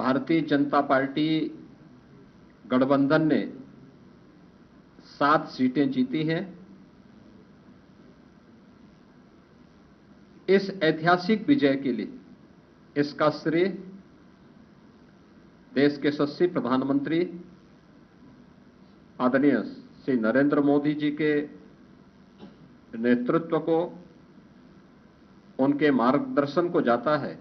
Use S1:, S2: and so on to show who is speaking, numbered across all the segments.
S1: Bharatiya Janata party गठबंधन ने 7 सीटें जीती हैं। इस ऐतिहासिक विजय के लिए इसका श्रेय देश के यशस्वी प्रधानमंत्री आदरणीय श्री नरेंद्र मोदी जी के नेतृत्व को, उनके मार्गदर्शन को जाता है।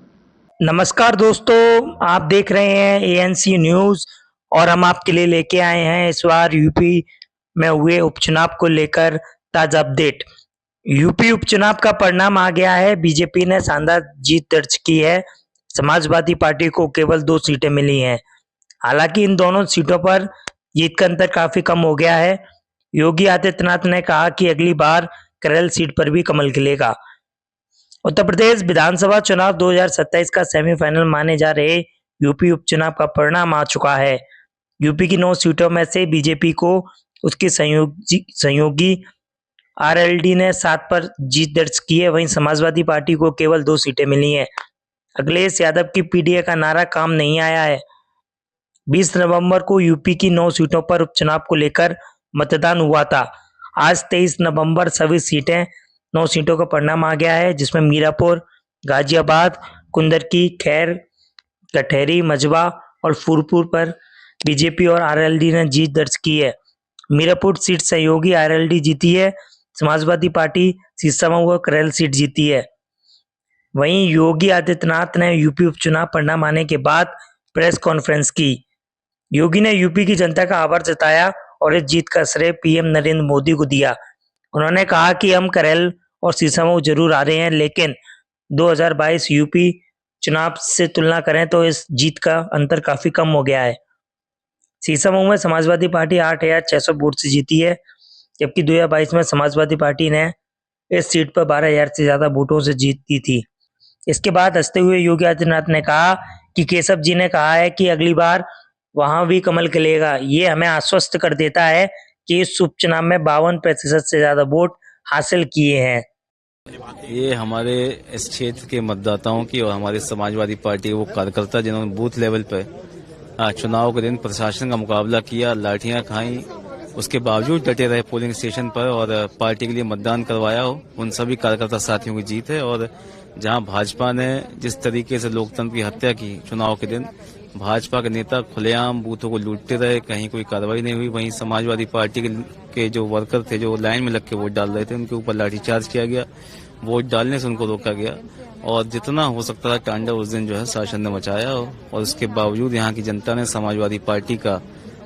S2: नमस्कार दोस्तों, आप देख रहे हैं एएनसी न्यूज और हम आपके लिए लेके आए हैं इस बार यूपी में हुए उपचुनाव को लेकर ताजा अपडेट। यूपी उपचुनाव का परिणाम आ गया है। बीजेपी ने शानदार जीत दर्ज की है। समाजवादी पार्टी को केवल 2 सीटें मिली हैं। हालांकि इन दोनों सीटों पर जीत का अंतर काफी कम हो गया है। योगी आदित्यनाथ ने कहा कि अगली बार करेल सीट पर भी कमल खिलेगा। उत्तर प्रदेश विधानसभा चुनाव 2027 का सेमीफाइनल माने जा रहे यूपी उपचुनाव का परिणाम आ चुका है। यूपी की 9 सीटों में से बीजेपी को उसके सहयोगी आरएलडी ने 7 पर जीत दर्ज की है। वहीं समाजवादी पार्टी को केवल 2 सीटें मिली हैं। अखिलेश यादव की पीडीए का नारा काम नहीं आया है। 20 नवंबर को यूपी की 9 सीटों पर उपचुनाव को लेकर मतदान हुआ था। आज 23 नवंबर सभी 9 सीटों का परिणाम आ गया है, जिसमें मीरापुर, गाजियाबाद, कुंदरकी, खैर, कटहरी, मजबा और फूलपुर पर बीजेपी और आरएलडी ने जीत दर्ज की है। मीरापुर सीट सहयोगी आरएलडी जीती है। समाजवादी पार्टी सीसामऊ और करेल सीट जीती है। वहीं योगी आदित्यनाथ ने यूपी उपचुनाव परिणाम आने के बाद प्रेस कॉन्फ्रेंस की। योगी ने यूपी की जनता का आभार जताया और इस जीत का श्रेय पीएम नरेंद्र मोदी को दिया। उन्होंने कहा कि हम करेल और सीसामऊ जरूर आ रहे हैं, लेकिन 2022 यूपी चुनाव से तुलना करें तो इस जीत का अंतर काफी कम हो गया है। सीसामऊ में समाजवादी पार्टी 8,600 वोट से जीती है, जबकि 2022 में समाजवादी पार्टी ने इस सीट पर 12,000 से ज्यादा वोटों से जीती थी। इसके बाद हंसते हुए योगी आदित्यनाथ ने कहा कि केशव जी ने कहा है कि अगली बार वहां भी कमल खिलेगा। ये हमें आश्वस्त कर देता है कि इस उपचुनाव में 52% से ज्यादा वोट हासिल किए हैं।
S3: ये हमारे इस क्षेत्र के मतदाताओं की और हमारे समाजवादी पार्टी के वो कार्यकर्ता जिन्होंने बूथ लेवल पर चुनाव के दिन प्रशासन का मुकाबला किया, लाठियां खाई, उसके बावजूद डटे रहे पोलिंग स्टेशन पर और पार्टी के लिए मतदान करवाया हो, उन सभी कार्यकर्ता साथियों की जीत है। और जहां भाजपा ने जिस तरीके से लोकतंत्र की हत्या की चुनाव के दिन, भाजपा के नेता खुलेआम बूथों को लूटते रहे, कहीं कोई कार्रवाई नहीं हुई। वहीं समाजवादी पार्टी के जो वर्कर थे, जो लाइन में लग के वोट डाल रहे थे, उनके ऊपर लाठीचार्ज किया गया, वोट डालने से उनको रोका गया और जितना हो सकता था तांडव उस दिन जो है शासन ने मचाया। और उसके बावजूद यहाँ की जनता ने समाजवादी पार्टी का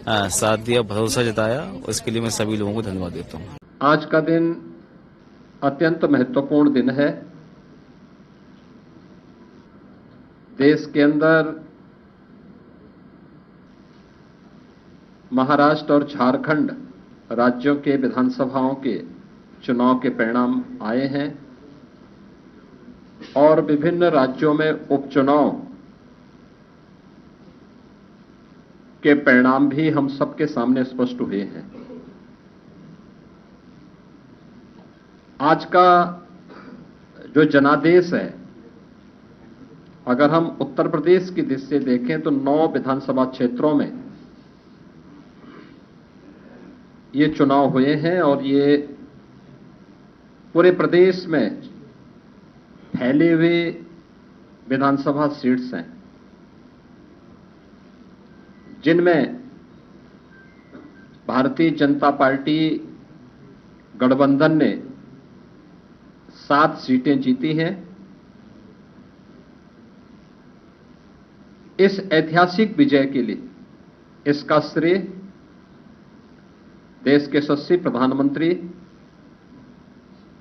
S3: साथ दिया, भरोसा जताया। उसके लिए मैं सभी लोगों को धन्यवाद देता हूँ।
S1: आज का दिन अत्यंत महत्वपूर्ण दिन है। देश के अंदर महाराष्ट्र और झारखंड राज्यों के विधानसभाओं के चुनाव के परिणाम आए हैं और विभिन्न राज्यों में उपचुनाव के परिणाम भी हम सबके सामने स्पष्ट हुए हैं। आज का जो जनादेश है, अगर हम उत्तर प्रदेश की दृष्टि से देखें तो 9 विधानसभा क्षेत्रों में ये चुनाव हुए हैं और ये पूरे प्रदेश में फैले हुए विधानसभा सीट्स हैं, जिनमें भारतीय जनता पार्टी गठबंधन ने 7 सीटें जीती हैं। इस ऐतिहासिक विजय के लिए इसका श्रेय देश के यशस्वी प्रधानमंत्री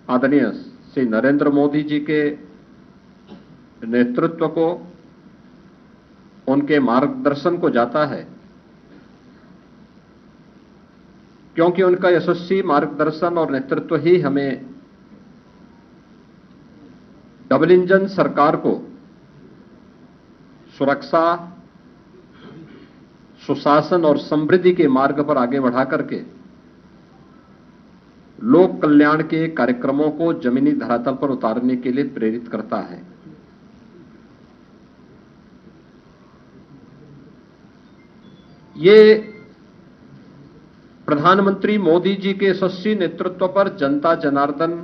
S1: आदरणीय श्री नरेंद्र मोदी जी के नेतृत्व को, उनके मार्गदर्शन को जाता है, क्योंकि उनका यशस्वी मार्गदर्शन और नेतृत्व ही हमें डबल इंजन सरकार को सुरक्षा, सुशासन और समृद्धि के मार्ग पर आगे बढ़ा करके लोक कल्याण के कार्यक्रमों को जमीनी धरातल पर उतारने के लिए प्रेरित करता है। ये प्रधानमंत्री मोदी जी के यशस्वी नेतृत्व पर जनता जनार्दन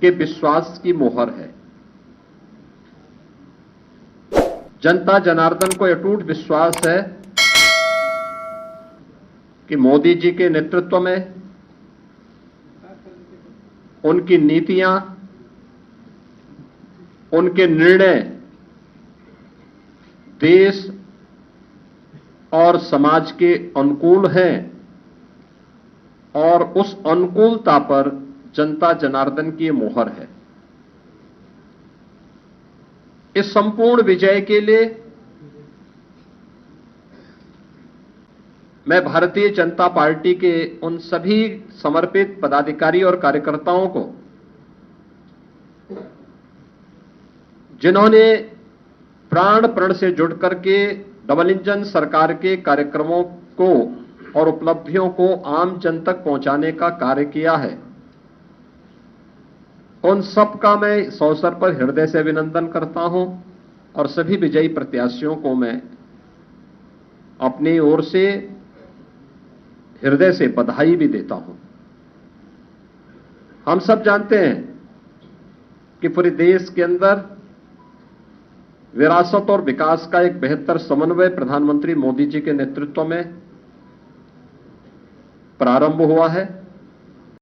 S1: के विश्वास की मोहर है। जनता जनार्दन को अटूट विश्वास है कि मोदी जी के नेतृत्व में उनकी नीतियां, उनके निर्णय देश और समाज के अनुकूल हैं और उस अनुकूलता पर जनता जनार्दन की मोहर है। इस संपूर्ण विजय के लिए मैं भारतीय जनता पार्टी के उन सभी समर्पित पदाधिकारी और कार्यकर्ताओं को, जिन्होंने प्राण प्रण से जुड़ करके डबल इंजन सरकार के कार्यक्रमों को और उपलब्धियों को आम जन तक पहुंचाने का कार्य किया है, उन सब का मैं इस अवसर पर हृदय से अभिनंदन करता हूं और सभी विजयी प्रत्याशियों को मैं अपनी ओर से हृदय से बधाई भी देता हूं। हम सब जानते हैं कि पूरे देश के अंदर विरासत और विकास का एक बेहतर समन्वय प्रधानमंत्री मोदी जी के नेतृत्व में प्रारंभ हुआ है।